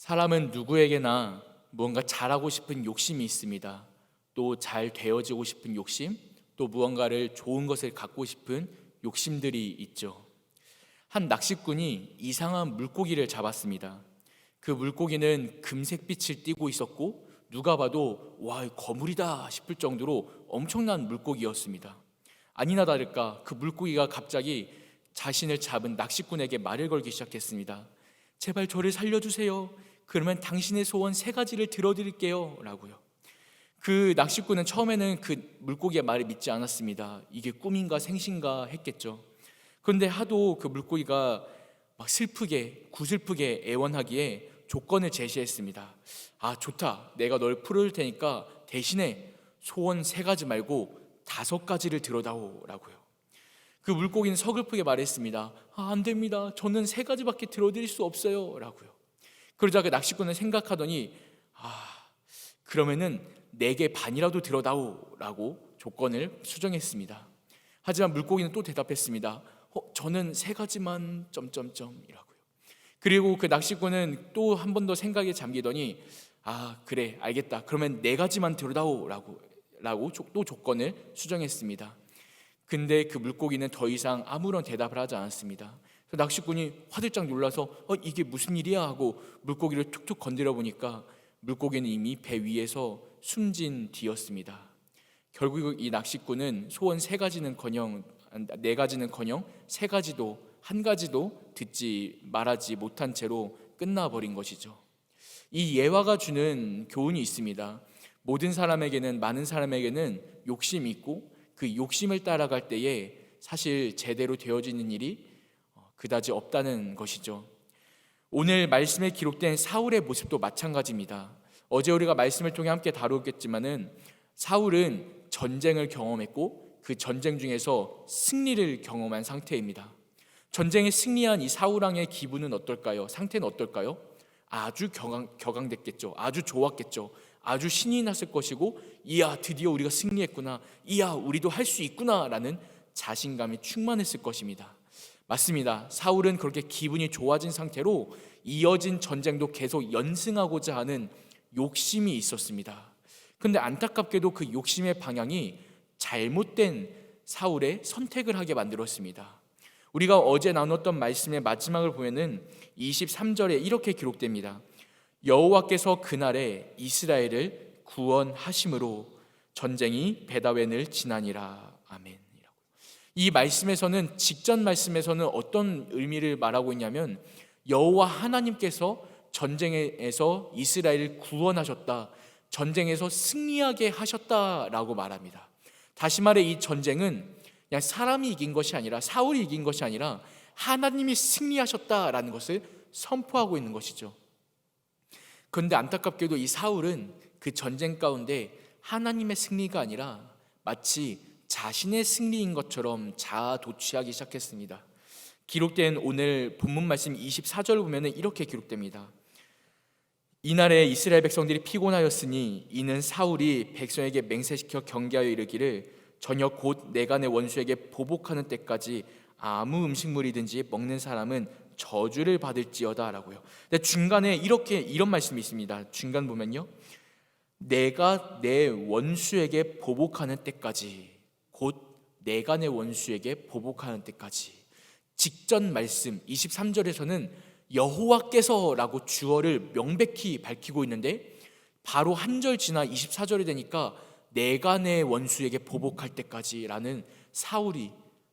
사람은 누구에게나 무언가 잘하고 싶은 욕심이 있습니다. 또 잘 되어지고 싶은 욕심, 또 무언가를 좋은 것을 갖고 싶은 욕심들이 있죠. 한 낚시꾼이 이상한 물고기를 잡았습니다. 그 물고기는 금색빛을 띠고 있었고 누가 봐도 와, 거물이다 싶을 정도로 엄청난 물고기였습니다. 아니나 다를까 그 물고기가 갑자기 자신을 잡은 낚시꾼에게 말을 걸기 시작했습니다. 제발 저를 살려주세요. 그러면 당신의 소원 3가지를 들어드릴게요 라고요. 그 낚시꾼은 처음에는 그 물고기의 말을 믿지 않았습니다. 이게 꿈인가 생신가 했겠죠. 그런데 하도 그 물고기가 막 슬프게 구슬프게 애원하기에 조건을 제시했습니다. 아, 좋다. 내가 널 풀을 테니까 대신에 소원 3가지 말고 5가지를 들어다오 라고요. 그 물고기는 서글프게 말했습니다. 아, 안 됩니다. 저는 3가지밖에 들어드릴 수 없어요 라고요. 그러자 그 낚시꾼은 생각하더니 그러면은 4개 반이라도 들어다오 라고 조건을 수정했습니다. 하지만 물고기는 또 대답했습니다. 저는 3가지만 이라고요. 그리고 그 낚시꾼은 또 한 번 더 생각에 잠기더니 그래 알겠다. 그러면 4가지만 들어다오 라고 또 조건을 수정했습니다. 근데 그 물고기는 더 이상 아무런 대답을 하지 않았습니다. 낚시꾼이 화들짝 놀라서 이게 무슨 일이야 하고 물고기를 툭툭 건드려 보니까 물고기는 이미 배 위에서 숨진 뒤였습니다. 결국 이 낚시꾼은 소원 3가지는커녕 4가지는커녕 3가지도 1가지도 듣지 말하지 못한 채로 끝나버린 것이죠. 이 예화가 주는 교훈이 있습니다. 모든 사람에게는 많은 사람에게는 욕심이 있고 그 욕심을 따라갈 때에 사실 제대로 되어지는 일이 그다지 없다는 것이죠. 오늘 말씀에 기록된 사울의 모습도 마찬가지입니다. 어제 우리가 말씀을 통해 함께 다루었겠지만은 사울은 전쟁을 경험했고 그 전쟁 중에서 승리를 경험한 상태입니다. 전쟁에 승리한 이 사울 왕의 기분은 어떨까요? 상태는 어떨까요? 아주 격앙됐겠죠. 아주 좋았겠죠. 아주 신이 났을 것이고 이야 드디어 우리가 승리했구나. 이야 우리도 할 수 있구나 라는 자신감이 충만했을 것입니다. 맞습니다. 사울은 그렇게 기분이 좋아진 상태로 이어진 전쟁도 계속 연승하고자 하는 욕심이 있었습니다. 그런데 안타깝게도 그 욕심의 방향이 잘못된 사울의 선택을 하게 만들었습니다. 우리가 어제 나눴던 말씀의 마지막을 보면은 23절에 이렇게 기록됩니다. 여호와께서 그날에 이스라엘을 구원하심으로 전쟁이 베다웬을 지나니라. 아멘. 이 말씀에서는 직전 말씀에서는 어떤 의미를 말하고 있냐면 여호와 하나님께서 전쟁에서 이스라엘을 구원하셨다. 전쟁에서 승리하게 하셨다라고 말합니다. 다시 말해 이 전쟁은 그냥 사람이 이긴 것이 아니라 사울이 이긴 것이 아니라 하나님이 승리하셨다라는 것을 선포하고 있는 것이죠. 그런데 안타깝게도 이 사울은 그 전쟁 가운데 하나님의 승리가 아니라 마치 자신의 승리인 것처럼 자아도취하기 시작했습니다. 기록된 오늘 본문 말씀 24절을 보면 이렇게 기록됩니다. 이날에 이스라엘 백성들이 피곤하였으니 이는 사울이 백성에게 맹세시켜 경계하여 이르기를 저녁 곧 내가 내 원수에게 보복하는 때까지 아무 음식물이든지 먹는 사람은 저주를 받을지어다 라고요. 근데 중간에 이런 말씀이 있습니다. 중간 보면요, 내가 내 원수에게 보복하는 때까지, 곧 내가 내 원수에게 보복하는 때까지. 직전 말씀 23절에서는 여호와께서라고 주어를 명백히 밝히고 있는데 바로 한 절 지나 24절이 되니까 내가 내 원수에게 보복할 때까지라는 사울이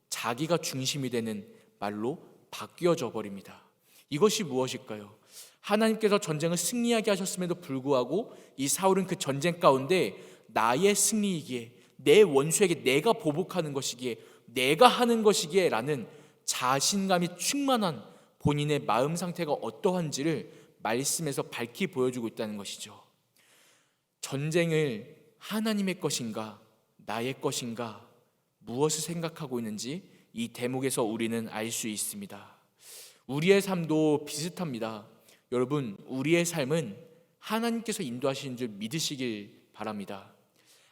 자기가 중심이 되는 말로 바뀌어져 버립니다. 이것이 무엇일까요? 하나님께서 전쟁을 승리하게 하셨음에도 불구하고 이 사울은 그 전쟁 가운데 나의 승리이기에, 내 원수에게 내가 보복하는 것이기에, 내가 하는 것이기에 라는 자신감이 충만한 본인의 마음 상태가 어떠한지를 말씀에서 밝히 보여주고 있다는 것이죠. 전쟁을 하나님의 것인가 나의 것인가 무엇을 생각하고 있는지 이 대목에서 우리는 알 수 있습니다. 우리의 삶도 비슷합니다. 여러분, 우리의 삶은 하나님께서 인도하시는 줄 믿으시길 바랍니다.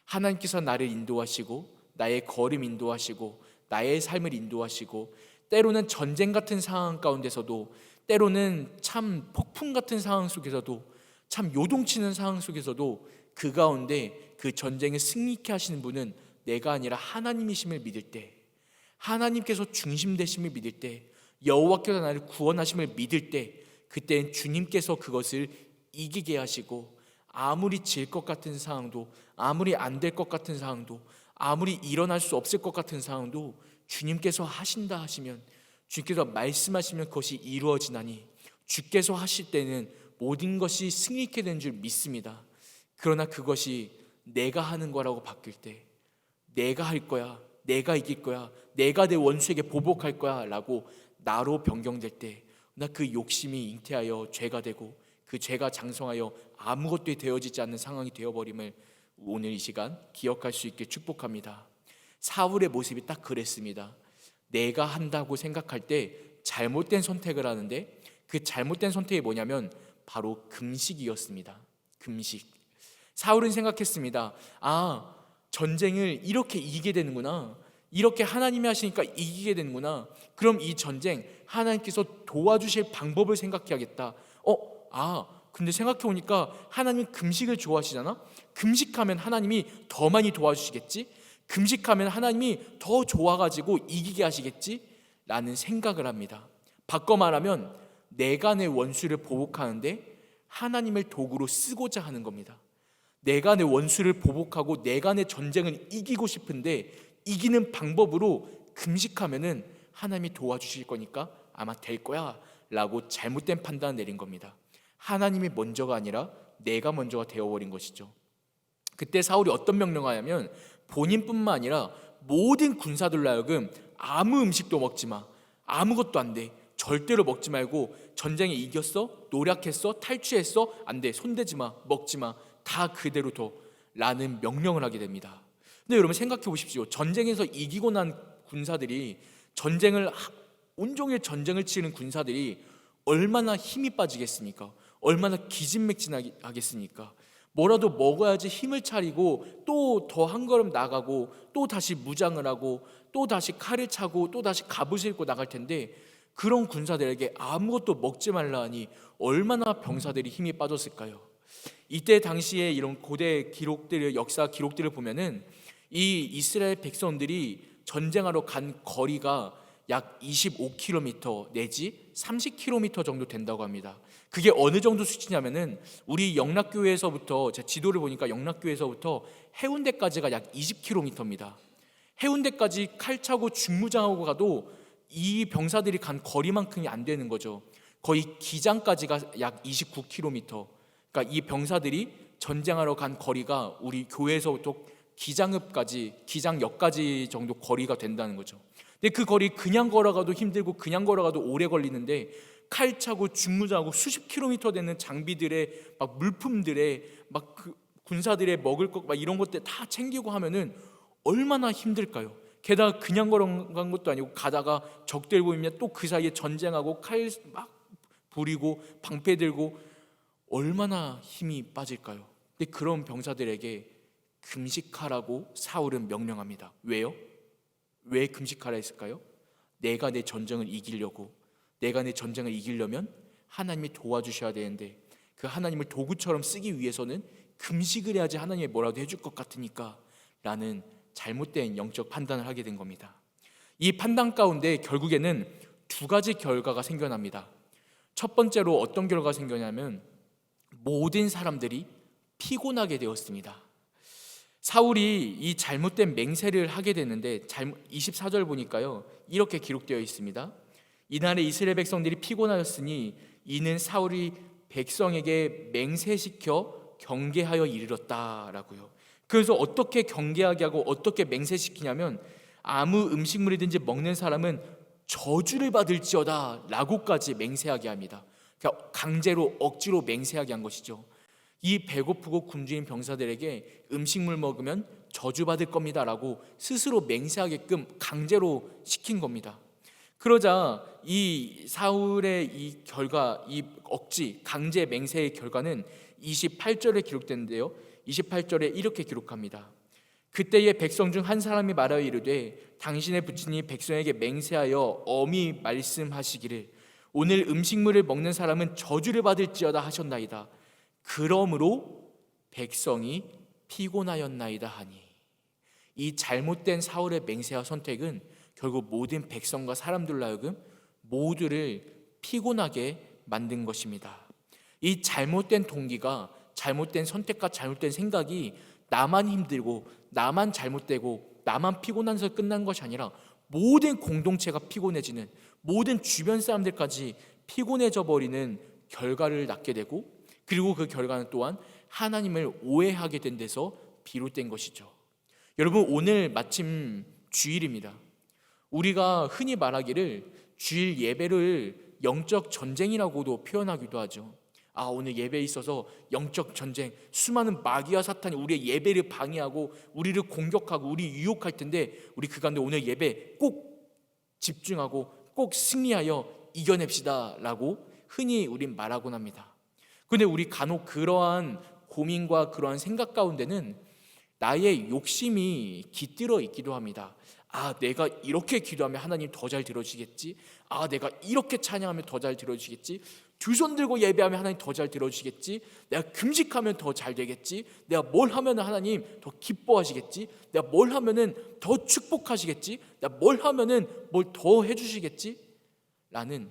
하나님께서 나를 인도하시고 나의 걸음 인도하시고 나의 삶을 인도하시고 때로는 전쟁 같은 상황 가운데서도 때로는 참 폭풍 같은 상황 속에서도, 참 요동치는 상황 속에서도 그 가운데 그 전쟁을 승리케 하시는 분은 내가 아니라 하나님이심을 믿을 때, 하나님께서 중심 되심을 믿을 때, 여호와께서 나를 구원하심을 믿을 때, 그때는 주님께서 그것을 이기게 하시고, 아무리 질 것 같은 상황도, 아무리 안 될 것 같은 상황도, 아무리 일어날 수 없을 것 같은 상황도 주님께서 하신다 하시면, 주께서 말씀하시면 그것이 이루어지나니, 주께서 하실 때는 모든 것이 승리케 되는 줄 믿습니다. 그러나 그것이 내가 하는 거라고 바뀔 때, 내가 할 거야, 내가 이길 거야, 내가 내 원수에게 보복할 거야 라고 나로 변경될 때, 나 그 욕심이 잉태하여 죄가 되고 그 죄가 장성하여 아무것도 되어지지 않는 상황이 되어버림을 오늘 이 시간 기억할 수 있게 축복합니다. 사울의 모습이 딱 그랬습니다. 내가 한다고 생각할 때 잘못된 선택을 하는데, 그 잘못된 선택이 뭐냐면 바로 금식이었습니다. 금식. 사울은 생각했습니다. 아, 전쟁을 이렇게 이기게 되는구나, 이렇게 하나님이 하시니까 이기게 되는구나, 그럼 이 전쟁 하나님께서 도와주실 방법을 생각해야겠다. 근데 생각해보니까 하나님은 금식을 좋아하시잖아. 금식하면 하나님이 더 많이 도와주시겠지, 금식하면 하나님이 더 좋아가지고 이기게 하시겠지 라는 생각을 합니다. 바꿔 말하면 내가 내 원수를 보복하는데 하나님을 도구로 쓰고자 하는 겁니다. 내가 내 원수를 보복하고 내가 내 전쟁을 이기고 싶은데, 이기는 방법으로 금식하면은 하나님이 도와주실 거니까 아마 될 거야 라고 잘못된 판단을 내린 겁니다. 하나님이 먼저가 아니라 내가 먼저가 되어버린 것이죠. 그때 사울이 어떤 명령을 하냐면, 본인뿐만 아니라 모든 군사들로 하여금 아무 음식도 먹지 마, 아무것도 안 돼, 절대로 먹지 말고, 전쟁에 이겼어? 노력했어? 탈취했어? 안 돼, 손대지 마, 먹지 마, 다 그대로 둬 라는 명령을 하게 됩니다. 근데 여러분 생각해 보십시오. 전쟁에서 이기고 난 군사들이, 온종일 전쟁을 치는 군사들이 얼마나 힘이 빠지겠습니까? 얼마나 기진맥진하겠습니까? 뭐라도 먹어야지 힘을 차리고 또 더 한 걸음 나가고 또 다시 무장을 하고 또 다시 칼을 차고 또 다시 갑옷을 입고 나갈 텐데, 그런 군사들에게 아무것도 먹지 말라 하니 얼마나 병사들이 힘이 빠졌을까요? 이때 당시에 이런 고대 기록들을, 역사 기록들을 보면은 이 이스라엘 백성들이 전쟁하러 간 거리가 약 25km 내지 30km 정도 된다고 합니다. 그게 어느 정도 수치냐면은 우리 영락교회에서부터, 제가 지도를 보니까 영락교회에서부터 해운대까지가 약 20km입니다. 해운대까지 칼 차고 중무장하고 가도 이 병사들이 간 거리만큼이 안 되는 거죠. 거의 기장까지가 약 29km. 그러니까 이 병사들이 전쟁하러 간 거리가 우리 교회에서부터 기장역까지 정도 거리가 된다는 거죠. 근데 그 거리 그냥 걸어가도 힘들고 그냥 걸어가도 오래 걸리는데, 칼 차고 중무장하고 수십 킬로미터 되는 장비들의 막 물품들의 막 그 군사들의 먹을 것 막 이런 것들 다 챙기고 하면은 얼마나 힘들까요? 게다가 그냥 걸어간 것도 아니고, 가다가 적들 보이면 또 그 사이에 전쟁하고 칼 막 부리고 방패 들고 얼마나 힘이 빠질까요? 근데 그런 병사들에게 금식하라고 사울은 명령합니다. 왜요? 왜 금식하라 했을까요? 내가 내 전쟁을 이기려고, 내가 내 전쟁을 이기려면 하나님이 도와주셔야 되는데, 그 하나님을 도구처럼 쓰기 위해서는 금식을 해야지 하나님이 뭐라도 해줄 것 같으니까 라는 잘못된 영적 판단을 하게 된 겁니다. 이 판단 가운데 결국에는 두 가지 결과가 생겨납니다. 첫 번째로 어떤 결과가 생겨냐면, 모든 사람들이 피곤하게 되었습니다. 사울이 이 잘못된 맹세를 하게 되는데, 24절 보니까요 이렇게 기록되어 있습니다. 이날에 이스라엘 백성들이 피곤하였으니 이는 사울이 백성에게 맹세시켜 경계하여 이르렀다라고요. 그래서 어떻게 경계하게 하고 어떻게 맹세시키냐면, 아무 음식물이든지 먹는 사람은 저주를 받을지어다 라고까지 맹세하게 합니다. 그러니까 강제로 억지로 맹세하게 한 것이죠. 이 배고프고 굶주린 병사들에게 음식물 먹으면 저주받을 겁니다 라고 스스로 맹세하게끔 강제로 시킨 겁니다. 그러자 이 사울의 이 결과, 이 억지 강제 맹세의 결과는 28절에 기록되는데요, 28절에 이렇게 기록합니다. 그때에 백성 중 한 사람이 말하여 이르되, 당신의 부친이 백성에게 맹세하여 엄히 말씀하시기를, 오늘 음식물을 먹는 사람은 저주를 받을지어다 하셨나이다. 그러므로 백성이 피곤하였나이다 하니. 이 잘못된 사울의 맹세와 선택은 결국 모든 백성과 사람들로 하여금 모두를 피곤하게 만든 것입니다. 이 잘못된 동기가, 잘못된 선택과 잘못된 생각이 나만 힘들고 나만 잘못되고 나만 피곤해서 끝난 것이 아니라 모든 공동체가 피곤해지는, 모든 주변 사람들까지 피곤해져 버리는 결과를 낳게 되고, 그리고 그 결과는 또한 하나님을 오해하게 된 데서 비롯된 것이죠. 여러분, 오늘 마침 주일입니다. 우리가 흔히 말하기를 주일 예배를 영적 전쟁이라고도 표현하기도 하죠. 오늘 예배에 있어서 영적 전쟁, 수많은 마귀와 사탄이 우리의 예배를 방해하고 우리를 공격하고 우리 유혹할 텐데, 우리 그 가운데 오늘 예배 꼭 집중하고 꼭 승리하여 이겨냅시다 라고 흔히 우린 말하곤 합니다. 그런데 우리 간혹 그러한 고민과 그러한 생각 가운데는 나의 욕심이 깃들어 있기도 합니다. 내가 이렇게 기도하면 하나님 더 잘 들어주시겠지. 내가 이렇게 찬양하면 더 잘 들어주시겠지. 두 손 들고 예배하면 하나님 더 잘 들어주시겠지. 내가 금식하면 더 잘 되겠지. 내가 뭘 하면 하나님 더 기뻐하시겠지. 내가 뭘 하면 더 축복하시겠지. 내가 뭘 하면 뭘 더 해주시겠지. 라는,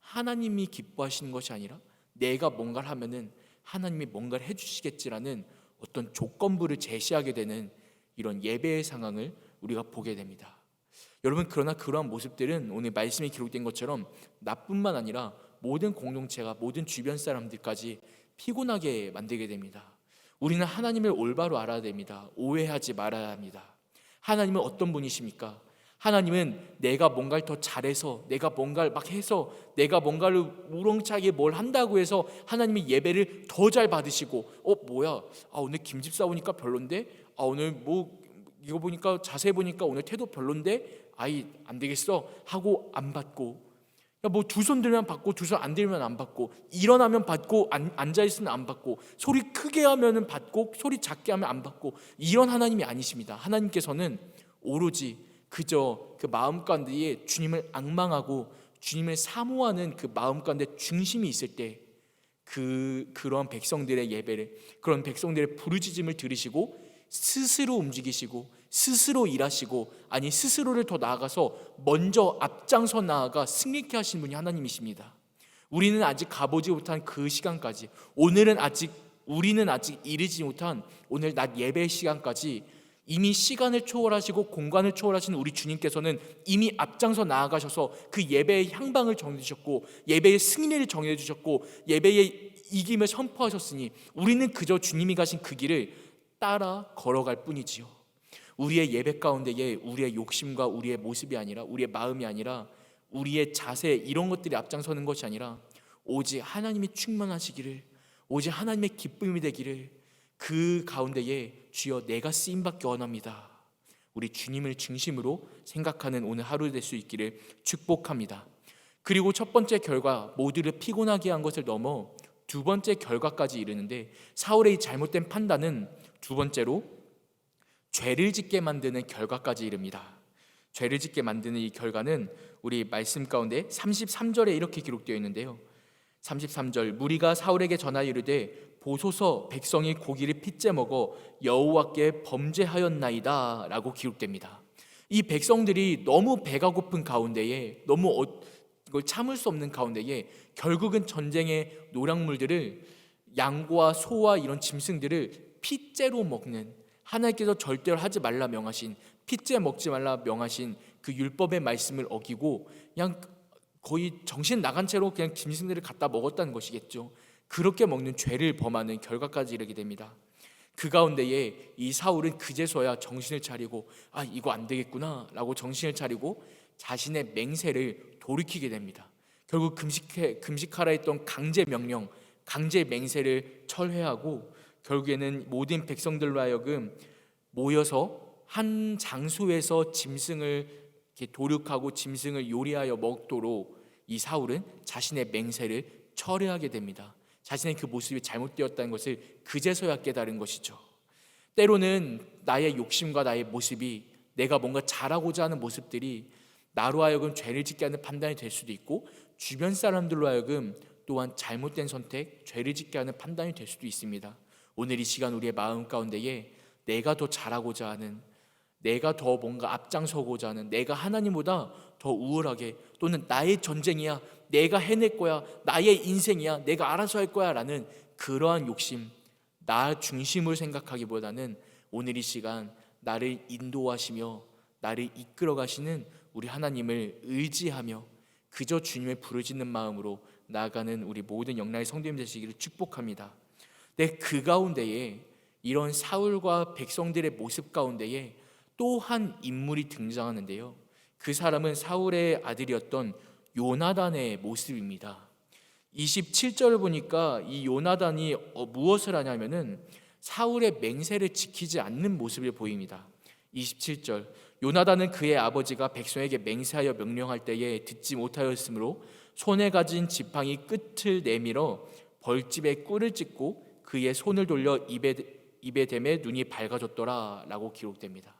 하나님이 기뻐하시는 것이 아니라 내가 뭔가를 하면 하나님이 뭔가를 해주시겠지라는 어떤 조건부를 제시하게 되는 이런 예배의 상황을 우리가 보게 됩니다. 여러분, 그러나 그러한 모습들은 오늘 말씀에 기록된 것처럼 나뿐만 아니라 모든 공동체가, 모든 주변 사람들까지 피곤하게 만들게 됩니다. 우리는 하나님을 올바로 알아야 됩니다. 오해하지 말아야 합니다. 하나님은 어떤 분이십니까? 하나님은 내가 뭔가를 더 잘해서, 내가 뭔가를 막 해서, 내가 뭔가를 우렁차게 뭘 한다고 해서 하나님이 예배를 더 잘 받으시고, 오늘 김집사 오니까 별론데, 오늘 이거 보니까, 자세히 보니까 오늘 태도 별론데, 안 되겠어 하고 안 받고, 두 손 들면 받고 두 손 안 들면 안 받고, 일어나면 받고 앉아있으면 안 받고, 소리 크게 하면 받고 소리 작게 하면 안 받고, 이런 하나님이 아니십니다. 하나님께서는 오로지 그저 그 마음 가운데에 주님을 앙망하고 주님을 사모하는 그 마음 가운데 중심이 있을 때 그런 백성들의 예배를, 그런 백성들의 부르짖음을 들으시고 스스로 움직이시고 스스로 일하시고, 스스로를 더 나아가서 먼저 앞장서 나아가 승리케 하신 분이 하나님이십니다. 우리는 아직 가보지 못한 그 시간까지, 우리는 아직 이르지 못한 오늘 낮 예배 시간까지 이미 시간을 초월하시고 공간을 초월하신 우리 주님께서는 이미 앞장서 나아가셔서 그 예배의 향방을 정해주셨고, 예배의 승리를 정해주셨고, 예배의 이김을 선포하셨으니 우리는 그저 주님이 가신 그 길을 따라 걸어갈 뿐이지요. 우리의 예배 가운데에 우리의 욕심과 우리의 모습이 아니라, 우리의 마음이 아니라, 우리의 자세, 이런 것들이 앞장서는 것이 아니라 오직 하나님이 충만하시기를, 오직 하나님의 기쁨이 되기를, 그 가운데에 주여 내가 쓰임받기 원합니다, 우리 주님을 중심으로 생각하는 오늘 하루 될 수 있기를 축복합니다. 그리고 첫 번째 결과, 모두를 피곤하게 한 것을 넘어 두 번째 결과까지 이르는데, 사울의 잘못된 판단은 두 번째로 죄를 짓게 만드는 결과까지 이릅니다. 죄를 짓게 만드는 이 결과는 우리 말씀 가운데 33절에 이렇게 기록되어 있는데요. 33절, 무리가 사울에게 전하여 이르되 보소서 백성이 고기를 핏째 먹어 여호와께 범죄하였나이다 라고 기록됩니다. 이 백성들이 너무 배가 고픈 가운데에, 너무 이걸 참을 수 없는 가운데에 결국은 전쟁의 노략물들을, 양과 소와 이런 짐승들을 핏째로 먹는, 하나님께서 절대로 하지 말라 명하신, 핏째 먹지 말라 명하신 그 율법의 말씀을 어기고 그냥 거의 정신 나간 채로 그냥 짐승들을 갖다 먹었다는 것이겠죠. 그렇게 먹는 죄를 범하는 결과까지 이르게 됩니다. 그 가운데에 이 사울은 그제서야 정신을 차리고 이거 안 되겠구나 라고 정신을 차리고 자신의 맹세를 돌이키게 됩니다. 결국 금식하라 했던 강제 명령, 강제 맹세를 철회하고 결국에는 모든 백성들로 하여금 모여서 한 장소에서 짐승을 이렇게 도륙하고 짐승을 요리하여 먹도록 이 사울은 자신의 맹세를 철회하게 됩니다. 자신의 그 모습이 잘못되었다는 것을 그제서야 깨달은 것이죠. 때로는 나의 욕심과 나의 모습이, 내가 뭔가 잘하고자 하는 모습들이 나로 하여금 죄를 짓게 하는 판단이 될 수도 있고, 주변 사람들로 하여금 또한 잘못된 선택, 죄를 짓게 하는 판단이 될 수도 있습니다. 오늘 이 시간 우리의 마음 가운데에 내가 더 잘하고자 하는, 내가 더 뭔가 앞장서고자 하는, 내가 하나님보다 더 우월하게, 또는 나의 전쟁이야, 내가 해낼 거야, 나의 인생이야, 내가 알아서 할 거야 라는 그러한 욕심, 나 중심을 생각하기보다는 오늘 이 시간 나를 인도하시며 나를 이끌어 가시는 우리 하나님을 의지하며 그저 주님의 부르짖는 마음으로 나아가는 우리 모든 영나의 성도님 되시기를 축복합니다. 네, 그 가운데에 이런 사울과 백성들의 모습 가운데에 또 한 인물이 등장하는데요, 그 사람은 사울의 아들이었던 요나단의 모습입니다. 27절을 보니까 이 요나단이 무엇을 하냐면은 사울의 맹세를 지키지 않는 모습을 보입니다. 27절, 요나단은 그의 아버지가 백성에게 맹세하여 명령할 때에 듣지 못하였으므로 손에 가진 지팡이 끝을 내밀어 벌집에 꿀을 찢고 그의 손을 돌려 입에 대매 눈이 밝아졌더라 라고 기록됩니다.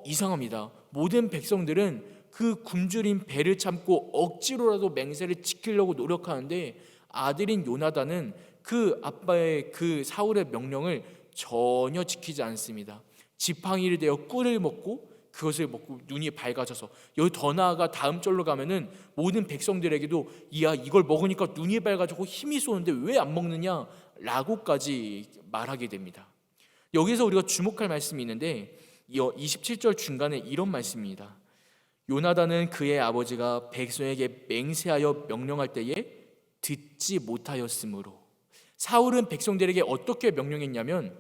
이상합니다. 모든 백성들은 그 굶주린 배를 참고 억지로라도 맹세를 지키려고 노력하는데 아들인 요나단은 그 아빠의 그 사울의 명령을 전혀 지키지 않습니다. 지팡이를 대어 꿀을 먹고 그것을 먹고 눈이 밝아져서, 여기 더 나아가 다음 절로 가면은 모든 백성들에게도 야, 이걸 먹으니까 눈이 밝아지고 힘이 쏘는데 왜 안 먹느냐 라고까지 말하게 됩니다. 여기서 우리가 주목할 말씀이 있는데 27절 중간에 이런 말씀입니다. 요나단은 그의 아버지가 백성에게 맹세하여 명령할 때에 듣지 못하였으므로. 사울은 백성들에게 어떻게 명령했냐면,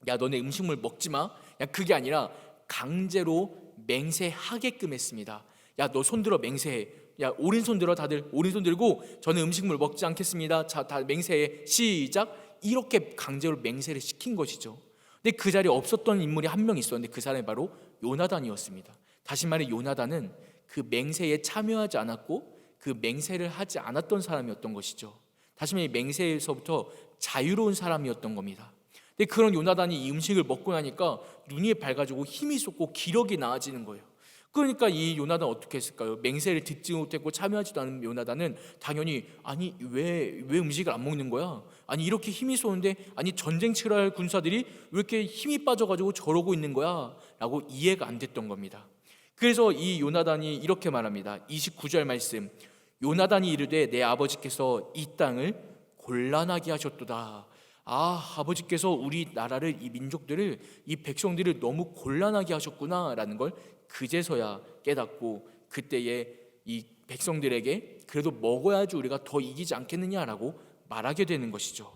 야, 너네 음식물 먹지 마. 야, 그게 아니라 강제로 맹세하게끔 했습니다. 야, 너 손 들어 맹세해. 야, 오른손 들어, 다들 오른손 들고 저는 음식물 먹지 않겠습니다. 자, 다 맹세해. 시작. 이렇게 강제로 맹세를 시킨 것이죠. 근데 그 자리에 없었던 인물이 한 명 있었는데 그 사람이 바로 요나단이었습니다. 다시 말해 요나단은 그 맹세에 참여하지 않았고 그 맹세를 하지 않았던 사람이었던 것이죠. 다시 말해 맹세에서부터 자유로운 사람이었던 겁니다. 근데 그런 요나단이 이 음식을 먹고 나니까 눈이 밝아지고 힘이 솟고 기력이 나아지는 거예요. 그러니까 이 요나단 어떻게 했을까요? 맹세를 듣지 못했고 참여하지도 않은 요나단은 당연히 아니 왜 음식을 안 먹는 거야? 아니 이렇게 힘이 쏘는데 아니 전쟁 치러야 할 군사들이 왜 이렇게 힘이 빠져가지고 저러고 있는 거야? 라고 이해가 안 됐던 겁니다. 그래서 이 요나단이 이렇게 말합니다. 29절 말씀, 요나단이 이르되 내 아버지께서 이 땅을 곤란하게 하셨도다. 아버지께서 우리 나라를, 이 민족들을, 이 백성들을 너무 곤란하게 하셨구나 라는 걸 그제서야 깨닫고 그때에 이 백성들에게 그래도 먹어야지 우리가 더 이기지 않겠느냐라고 말하게 되는 것이죠.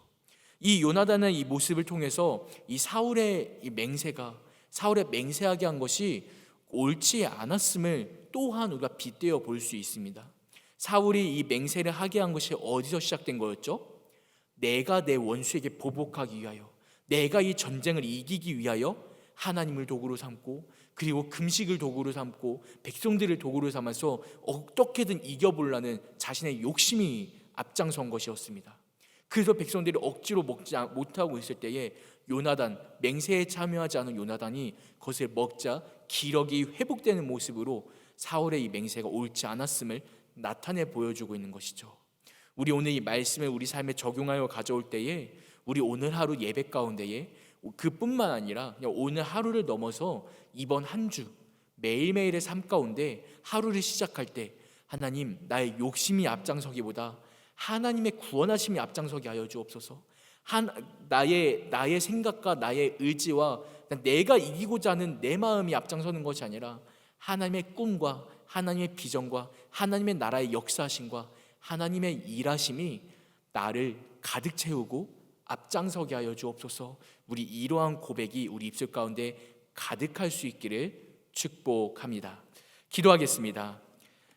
이 요나단의 이 모습을 통해서 이 사울의 이 맹세가, 사울의 맹세하게 한 것이 옳지 않았음을 또한 우리가 빗대어 볼 수 있습니다. 사울이 이 맹세를 하게 한 것이 어디서 시작된 거였죠? 내가 내 원수에게 보복하기 위하여, 내가 이 전쟁을 이기기 위하여 하나님을 도구로 삼고 그리고 금식을 도구로 삼고 백성들을 도구로 삼아서 어떻게든 이겨보려는 자신의 욕심이 앞장선 것이었습니다. 그래서 백성들이 억지로 먹지 못하고 있을 때에 요나단, 맹세에 참여하지 않은 요나단이 그것을 먹자 기력이 회복되는 모습으로 사울의 이 맹세가 옳지 않았음을 나타내 보여주고 있는 것이죠. 우리 오늘 이 말씀을 우리 삶에 적용하여 가져올 때에 우리 오늘 하루 예배 가운데에 그뿐만 아니라 그냥 오늘 하루를 넘어서 이번 한 주 매일매일의 삶 가운데 하루를 시작할 때 하나님, 나의 욕심이 앞장서기보다 하나님의 구원하심이 앞장서게 하여 주옵소서. 나의 생각과 나의 의지와 내가 이기고자 하는 내 마음이 앞장서는 것이 아니라 하나님의 꿈과 하나님의 비전과 하나님의 나라의 역사하심과 하나님의 일하심이 나를 가득 채우고 앞장서게 하여 주옵소서. 우리 이러한 고백이 우리 입술 가운데 가득할 수 있기를 축복합니다. 기도하겠습니다.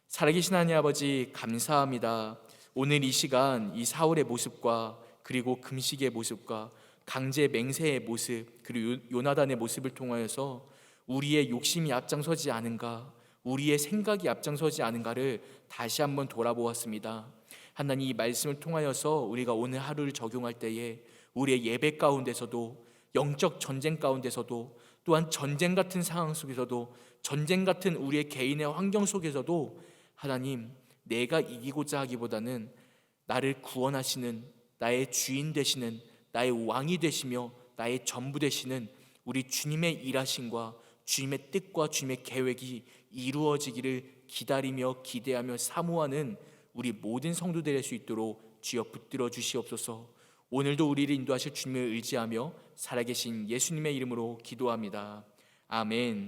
살아계신 하나님 아버지, 감사합니다. 오늘 이 시간 이 사울의 모습과 그리고 금식의 모습과 강제 맹세의 모습 그리고 요나단의 모습을 통하여서 우리의 욕심이 앞장서지 않은가, 우리의 생각이 앞장서지 않은가를 다시 한번 돌아보았습니다. 하나님, 이 말씀을 통하여서 우리가 오늘 하루를 적용할 때에 우리의 예배 가운데서도, 영적 전쟁 가운데서도, 또한 전쟁 같은 상황 속에서도, 전쟁 같은 우리의 개인의 환경 속에서도 하나님, 내가 이기고자 하기보다는 나를 구원하시는, 나의 주인 되시는, 나의 왕이 되시며 나의 전부 되시는 우리 주님의 일하심과 주님의 뜻과 주님의 계획이 이루어지기를 기다리며 기대하며 사모하는 우리 모든 성도들 될 수 있도록 주여 붙들어 주시옵소서. 오늘도 우리를 인도하실 주님을 의지하며 살아계신 예수님의 이름으로 기도합니다. 아멘.